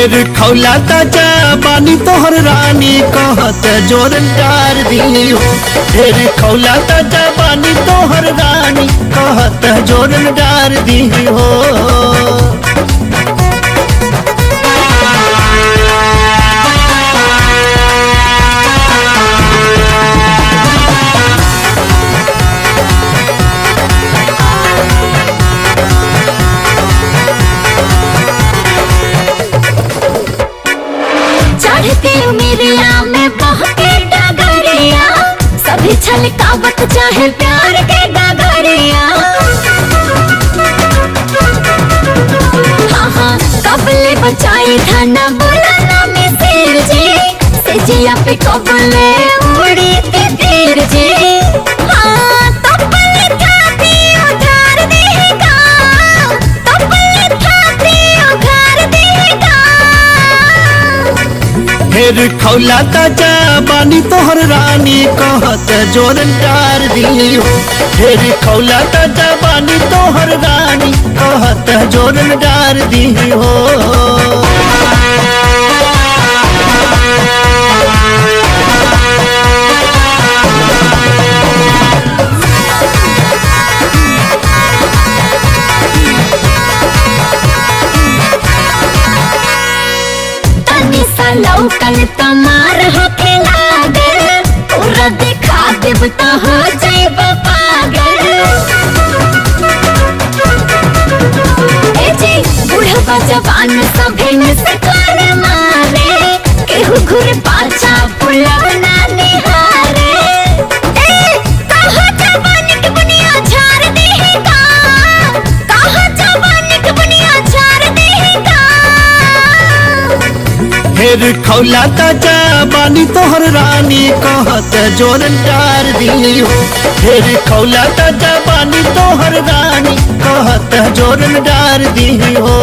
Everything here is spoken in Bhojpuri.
ढेर खौला ताजा बानी तोहर रानी कहत जोरन डार दी हो। ढेर खौला ताजा बानी तोहर रानी कहत जोरन डार दी हो। सभी छलकावत चाहे प्यार के डगरिया। हाँ कबले बचाई था ना बोला ना में सिर जी से जिया पे कबले उड़ी ते तीर जी। हाँ तबले थाती उधार देगा, तबले थाती उधार देगा। ढेर खौला ताजा बानी तोहर रानी कहत जोरन डार दी हो। ढेर खौला ताजा बानी तोहर रानी कहत जोरन डार दी हो। लौकल तमार होके लागल पूरा दिखा देब तो हो जाएब पागल। ए जी बुढ़वा जवान सभी में से कर मारे केहू घुर पाछा पुलव ना निहारे। कहा जवानी की बुनिया झाड़ देगा, कहा जवानी की बुनिया झाड़ देगा। ढेर खौला ताजा बानी तोहर रानी कहत जोरन डार दी हो। ढेर खौला ताजा बानी तोहर रानी कहत जोरन डार दी हो।